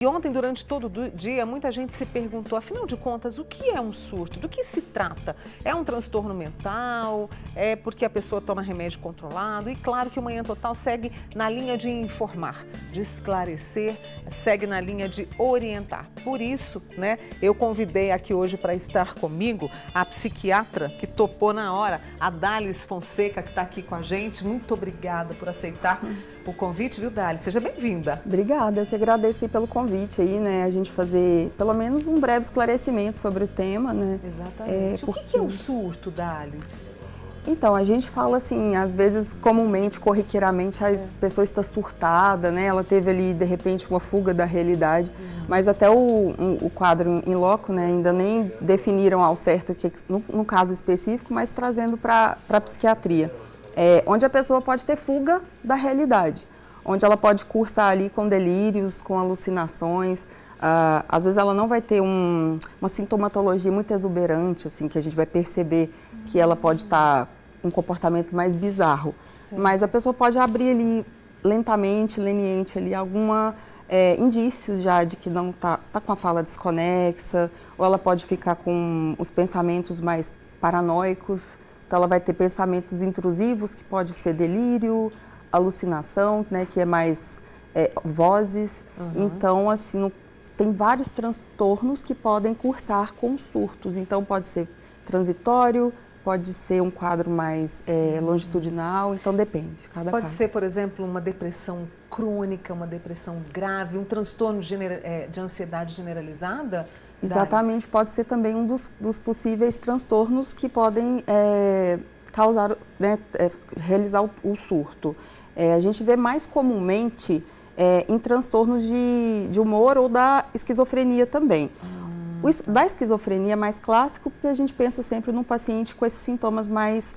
E ontem, durante todo o dia, muita gente se perguntou, afinal de contas, o que é um surto? Do que se trata? É um transtorno mental? É porque a pessoa toma remédio controlado? E claro que o Manhã Total segue na linha de informar, de esclarecer, segue na linha de orientar. Por isso, eu convidei aqui hoje para estar comigo a psiquiatra que topou na hora, a Dalis Fonseca, que está aqui com a gente. Muito obrigada por aceitar o convite, viu, Dalis? Seja bem-vinda. Obrigada, eu que agradeço pelo convite aí, a gente fazer pelo menos um breve esclarecimento sobre o tema, Exatamente. O que é um surto, Dalis? Então, a gente fala assim, às vezes, comumente, corriqueiramente, a pessoa está surtada, ela teve ali, de repente, uma fuga da realidade, mas até o quadro in loco, ainda nem definiram ao certo, no caso específico, mas trazendo para a psiquiatria. Onde a pessoa pode ter fuga da realidade, onde ela pode cursar ali com delírios, com alucinações. Às vezes ela não vai ter uma sintomatologia muito exuberante, assim, que a gente vai perceber que ela pode estar com um comportamento mais bizarro. Sim. Mas a pessoa pode abrir ali lentamente, leniente, ali, alguma indícios já de que não tá com a fala desconexa, ou ela pode ficar com os pensamentos mais paranoicos. Então, ela vai ter pensamentos intrusivos, que pode ser delírio, alucinação, que é mais vozes. Então, assim, tem vários transtornos que podem cursar com surtos. Então, pode ser transitório, pode ser um quadro mais longitudinal, então depende de cada caso. Pode ser, por exemplo, uma depressão crônica, uma depressão grave, um transtorno de ansiedade generalizada? Exatamente, pode ser também um dos possíveis transtornos que podem causar, realizar o surto. A gente vê mais comumente em transtornos de humor ou da esquizofrenia também. Da esquizofrenia é mais clássico porque a gente pensa sempre num paciente com esses sintomas mais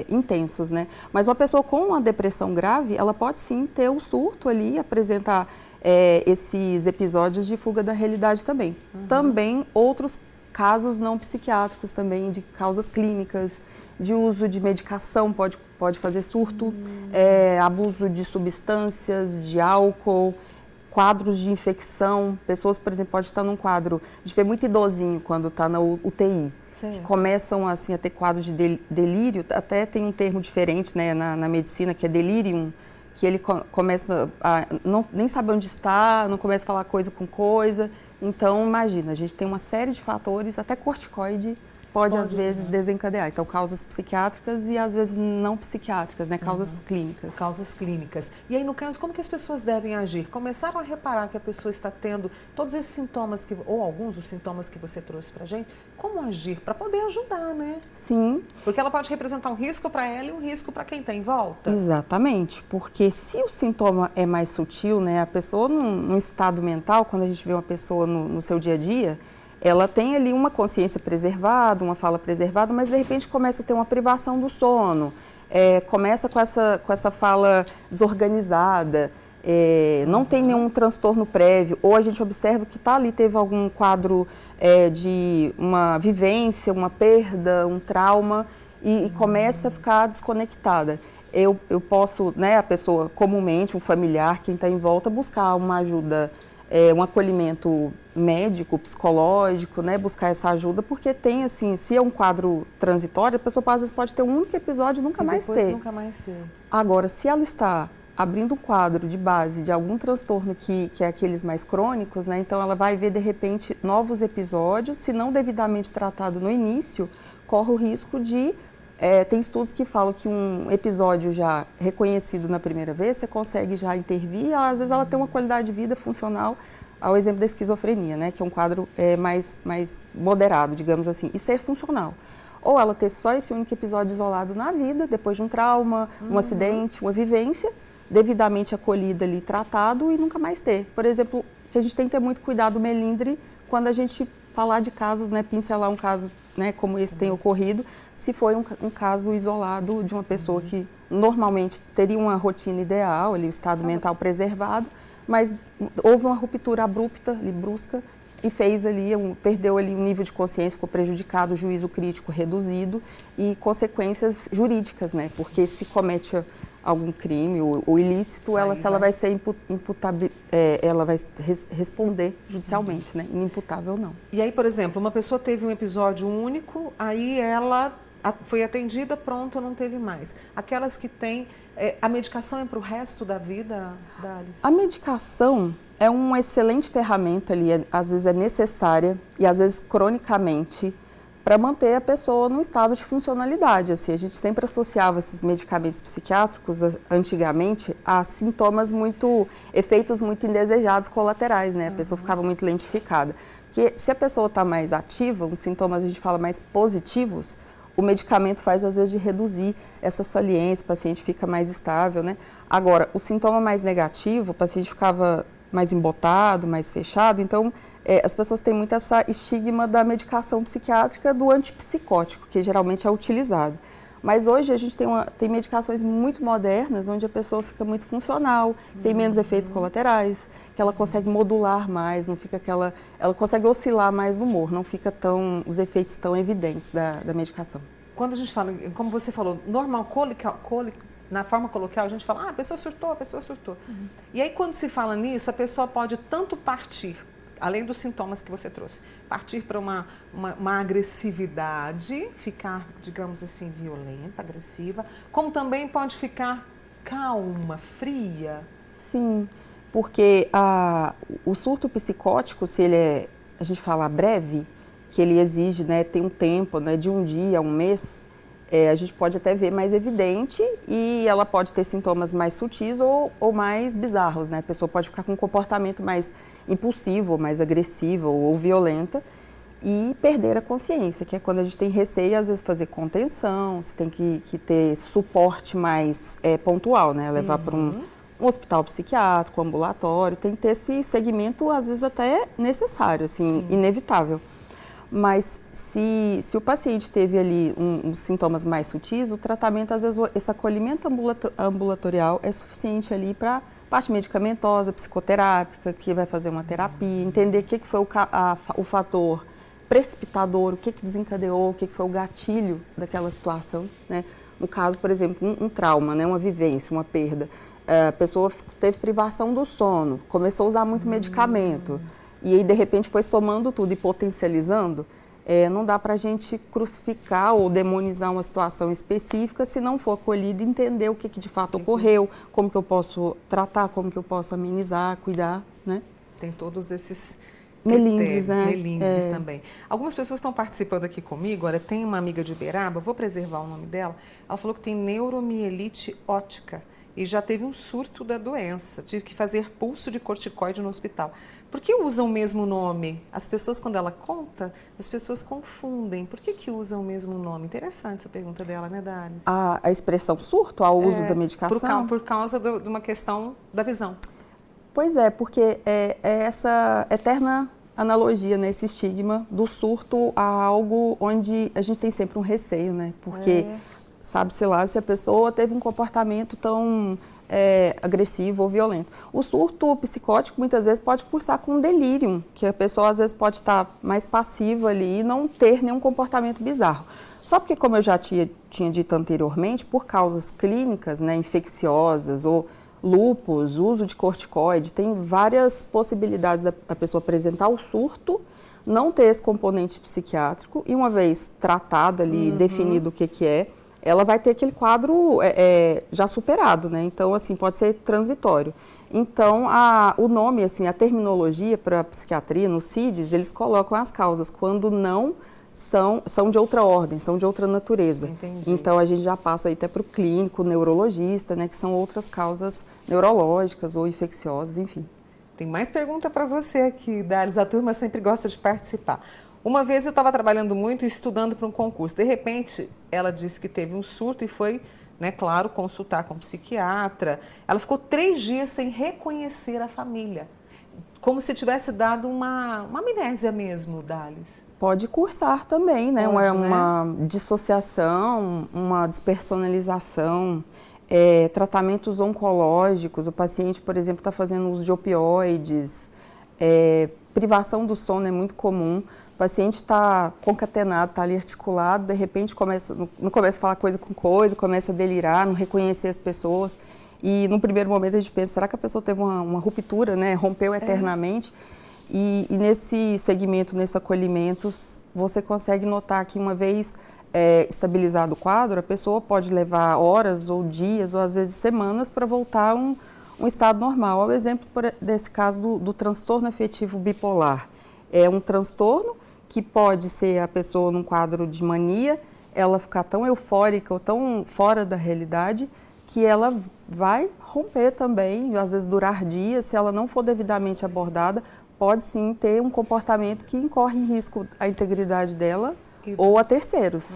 intensos, Mas uma pessoa com uma depressão grave, ela pode sim ter o surto ali, apresentar esses episódios de fuga da realidade também. Também outros casos não psiquiátricos também, de causas clínicas, de uso de medicação pode fazer surto, abuso de substâncias, de álcool, quadros de infecção. Pessoas, por exemplo, podem estar num quadro, a gente vê muito idosinho quando está na UTI, que começam assim, a ter quadros de delírio, até tem um termo diferente na medicina, que é delirium, que ele começa a nem saber onde está, não começa a falar coisa com coisa. Então, imagina, a gente tem uma série de fatores, até corticoide pode às vezes desencadear. Então, causas psiquiátricas e às vezes não psiquiátricas, causas clínicas. Causas clínicas. E aí, no caso, como que as pessoas devem agir? Começaram a reparar que a pessoa está tendo todos esses sintomas, ou alguns dos sintomas que você trouxe pra gente, como agir para poder ajudar, Sim. Porque ela pode representar um risco para ela e um risco para quem está em volta. Exatamente, porque se o sintoma é mais sutil, a pessoa num estado mental, quando a gente vê uma pessoa no seu dia a dia, ela tem ali uma consciência preservada, uma fala preservada, mas de repente começa a ter uma privação do sono, começa com essa fala desorganizada, não tem nenhum transtorno prévio, ou a gente observa que ali teve algum quadro de uma vivência, uma perda, um trauma, e começa a ficar desconectada. Eu posso, a pessoa comumente, um familiar, quem está em volta, buscar uma ajuda, um acolhimento médico, psicológico, buscar essa ajuda, porque tem assim, se é um quadro transitório, a pessoa às vezes pode ter um único episódio e nunca mais ter. Agora, se ela está abrindo um quadro de base de algum transtorno que é aqueles mais crônicos, então ela vai ver de repente novos episódios, se não devidamente tratado no início, corre o risco de tem estudos que falam que um episódio já reconhecido na primeira vez, você consegue já intervir, às vezes ela tem uma qualidade de vida funcional, ao exemplo da esquizofrenia, que é um quadro mais moderado, digamos assim, e ser funcional. Ou ela ter só esse único episódio isolado na vida, depois de um trauma, um acidente, uma vivência, devidamente acolhida ali, tratado e nunca mais ter. Por exemplo, que a gente tem que ter muito cuidado, melindre, quando a gente falar de casos, pincelar um caso como esse tem ocorrido, se foi um caso isolado de uma pessoa que normalmente teria uma rotina ideal, ali, o estado mental preservado, mas houve uma ruptura abrupta, brusca, e perdeu ali um nível de consciência, ficou prejudicado, o juízo crítico reduzido e consequências jurídicas, porque se comete algum crime ou ilícito, se ela vai ser imputável, ela vai responder judicialmente, né? Inimputável não. E aí, por exemplo, uma pessoa teve um episódio único, aí ela foi atendida, pronto, não teve mais. Aquelas que têm, a medicação é para o resto da vida, Dalis? A medicação é uma excelente ferramenta ali, às vezes é necessária e às vezes cronicamente, para manter a pessoa no estado de funcionalidade. Assim, a gente sempre associava esses medicamentos psiquiátricos antigamente a sintomas efeitos muito indesejados colaterais, né? A pessoa ficava muito lentificada. Porque se a pessoa está mais ativa, os sintomas a gente fala mais positivos, o medicamento faz às vezes de reduzir essa saliência, o paciente fica mais estável, né? Agora, o sintoma mais negativo, o paciente ficava mais embotado, mais fechado, então as pessoas têm muito essa estigma da medicação psiquiátrica do antipsicótico, que geralmente é utilizado. Mas hoje a gente tem medicações muito modernas, onde a pessoa fica muito funcional, tem menos efeitos colaterais, que ela consegue modular mais, não fica ela consegue oscilar mais no humor, não fica os efeitos tão evidentes da medicação. Quando a gente fala, como você falou, na forma coloquial, a gente fala, a pessoa surtou, a pessoa surtou. E aí, quando se fala nisso, a pessoa pode tanto partir, além dos sintomas que você trouxe, partir para uma agressividade, ficar, digamos assim, violenta, agressiva, como também pode ficar calma, fria. Sim, porque o surto psicótico, se ele a gente fala breve, que ele exige, né, tem um tempo, né, de um dia a um mês, a gente pode até ver mais evidente e ela pode ter sintomas mais sutis ou mais bizarros, né? A pessoa pode ficar com um comportamento mais impulsivo, mais agressivo ou violenta e perder a consciência, que é quando a gente tem receio, às vezes, fazer contenção, você tem que ter suporte mais pontual, né? Levar para um hospital psiquiátrico, ambulatório, tem que ter esse segmento, às vezes, até necessário, assim, inevitável. Mas se o paciente teve ali uns sintomas mais sutis, o tratamento, às vezes, esse acolhimento ambulatorial é suficiente ali para parte medicamentosa, psicoterápica, que vai fazer uma terapia, entender o que foi o fator precipitador, o que desencadeou, o que foi o gatilho daquela situação, né? No caso, por exemplo, um trauma, né? Uma vivência, uma perda. A pessoa teve privação do sono, começou a usar muito medicamento, e aí, de repente, foi somando tudo e potencializando, não dá para a gente crucificar ou demonizar uma situação específica se não for acolhido e entender o que de fato ocorreu, como que eu posso tratar, como que eu posso amenizar, cuidar, né? Tem todos esses melindres, né? Melindres também. Algumas pessoas estão participando aqui comigo. Olha, tem uma amiga de Uberaba, vou preservar o nome dela, ela falou que tem neuromielite óptica e já teve um surto da doença, tive que fazer pulso de corticoide no hospital. Por que usam o mesmo nome? As pessoas, quando ela conta, as pessoas confundem. Por que usam o mesmo nome? Interessante essa pergunta dela, né, Dalis? A expressão surto, ao uso da medicação? Por causa de uma questão da visão. Pois é, porque é essa eterna analogia, né, esse estigma do surto a algo onde a gente tem sempre um receio, né? Porque sabe-se lá se a pessoa teve um comportamento tão agressivo ou violento. O surto psicótico muitas vezes pode cursar com um delírio, que a pessoa às vezes pode estar mais passiva ali e não ter nenhum comportamento bizarro. Só porque, como eu já tinha dito anteriormente, por causas clínicas, né, infecciosas ou lúpus, uso de corticoide, tem várias possibilidades da pessoa apresentar o surto, não ter esse componente psiquiátrico e uma vez tratado ali, definido o que é, ela vai ter aquele quadro já superado, né? Então, assim, pode ser transitório. Então, o nome, assim, a terminologia para a psiquiatria, no CIDS, eles colocam as causas quando não são de outra ordem, são de outra natureza. Entendi. Então, a gente já passa aí até para o clínico, neurologista, né? Que são outras causas neurológicas ou infecciosas, enfim. Tem mais pergunta para você aqui, Dalis. A turma sempre gosta de participar. Uma vez eu estava trabalhando muito e estudando para um concurso. De repente, ela disse que teve um surto e foi, né, claro, consultar com um psiquiatra. Ela ficou 3 dias sem reconhecer a família. Como se tivesse dado uma amnésia mesmo, Dalis. Pode cursar também, né? Pode, uma dissociação, uma despersonalização, tratamentos oncológicos. O paciente, por exemplo, está fazendo uso de opioides, privação do sono é muito comum. paciente está concatenado, está ali articulado, de repente não começa a falar coisa com coisa, começa a delirar, não reconhecer as pessoas. E no primeiro momento a gente pensa, será que a pessoa teve uma ruptura, né? Rompeu eternamente? E nesse segmento, nesse acolhimento, você consegue notar que uma vez estabilizado o quadro, a pessoa pode levar horas ou dias ou às vezes semanas para voltar a um estado normal. Olha o exemplo desse caso do transtorno afetivo bipolar. É um transtorno que pode ser a pessoa num quadro de mania, ela ficar tão eufórica ou tão fora da realidade que ela vai romper também, às vezes durar dias, se ela não for devidamente abordada, pode sim ter um comportamento que incorre em risco à integridade dela ou a terceiros.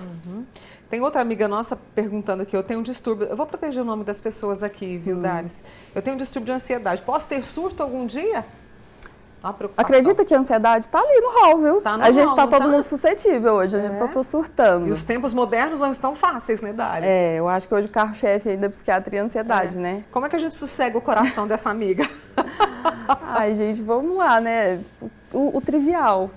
Tem outra amiga nossa perguntando aqui, eu tenho um distúrbio, eu vou proteger o nome das pessoas aqui, viu, Dalis? Eu tenho um distúrbio de ansiedade, posso ter surto algum dia? Acredita que a ansiedade está ali no hall, viu? Tá no a gente hall, está todo tá? mundo suscetível hoje, a gente está surtando. E os tempos modernos não estão fáceis, né, Dalis? Eu acho que hoje o carro-chefe ainda é psiquiatria e ansiedade, né? Como é que a gente sossega o coração dessa amiga? Ai, gente, vamos lá, né? O trivial,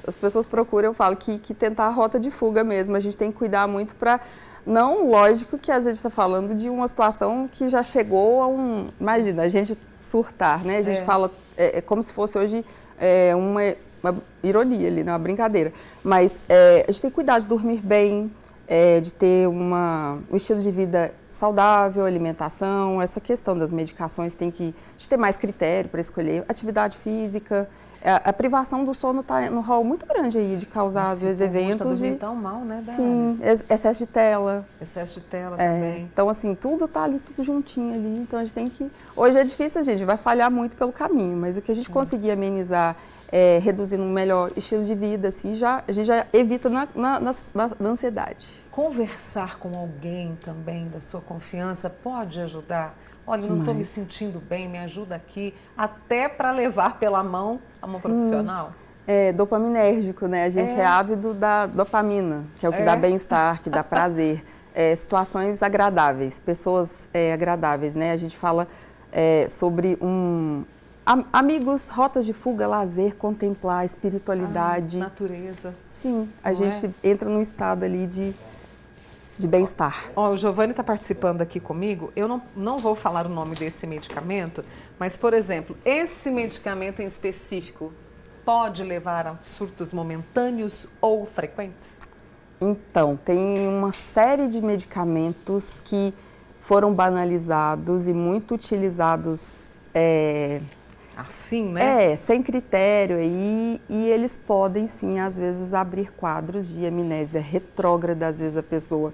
as pessoas procuram, eu falo, que tentar a rota de fuga mesmo, a gente tem que cuidar muito para... Não, lógico que às vezes está falando de uma situação que já chegou a Imagina, a gente surtar, né? A gente fala, é como se fosse hoje uma ironia ali, né? Uma brincadeira. Mas a gente tem que cuidar de dormir bem, de ter um estilo de vida saudável, alimentação, essa questão das medicações de ter mais critério para escolher, atividade física. A privação do sono está no rol muito grande aí, de causar, às vezes, eventos. Dormir tão mal, né, Sim, excesso de tela. Excesso de tela também. Então, assim, tudo está ali, tudo juntinho ali. Então, a gente tem que... Hoje é difícil, a gente vai falhar muito pelo caminho, mas o que a gente conseguir amenizar, reduzindo um melhor estilo de vida, assim, a gente já evita na ansiedade. Conversar com alguém também da sua confiança pode ajudar? Olha, não estou me sentindo bem, me ajuda aqui, até para levar pela mão a uma profissional? Dopaminérgico, né? A gente é ávido da dopamina, que é o que dá bem-estar, que dá prazer. Situações agradáveis, pessoas agradáveis, né? A gente fala sobre amigos, rotas de fuga, lazer, contemplar, espiritualidade. Natureza. Sim, a gente entra num estado ali de bem-estar. O Giovanni está participando aqui comigo. Eu não vou falar o nome desse medicamento, mas, por exemplo, esse medicamento em específico pode levar a surtos momentâneos ou frequentes? Então, tem uma série de medicamentos que foram banalizados e muito utilizados assim, né? Sem critério aí, e eles podem sim, às vezes, abrir quadros de amnésia retrógrada, às vezes a pessoa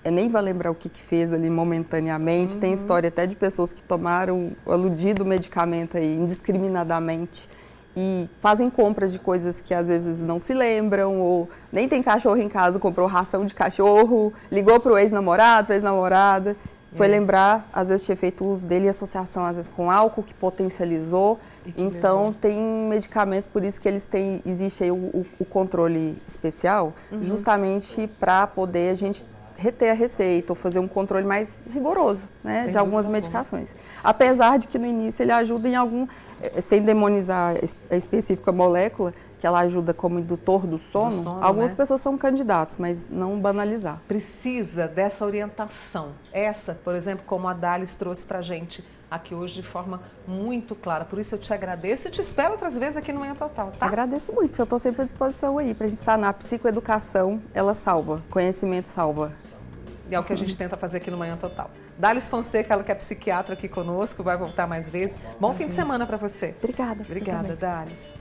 nem vai lembrar o que fez ali momentaneamente. Tem história até de pessoas que tomaram, aludido o medicamento aí indiscriminadamente e fazem compras de coisas que às vezes não se lembram, ou nem tem cachorro em casa, comprou ração de cachorro, ligou para o ex-namorado, para a ex-namorada. Foi lembrar, às vezes tinha feito uso dele em associação, às vezes com álcool, que potencializou. Então, tem medicamentos, por isso que existe aí o controle especial, justamente para poder a gente reter a receita ou fazer um controle mais rigoroso, né, de algumas medicações. Apesar de que no início ele ajuda em sem demonizar a específica molécula, que ela ajuda como indutor do sono, algumas pessoas são candidatas, mas não banalizar. Precisa dessa orientação. Essa, por exemplo, como a Dalis trouxe para a gente aqui hoje de forma muito clara. Por isso eu te agradeço e te espero outras vezes aqui no Manhã Total, tá? Agradeço muito, eu estou sempre à disposição aí para a gente sanar. A psicoeducação, ela salva, conhecimento salva. E é o que a gente tenta fazer aqui no Manhã Total. Dalis Fonseca, ela que é psiquiatra aqui conosco, vai voltar mais vezes. Bom fim de semana para você. Obrigada. Obrigada, Dalis.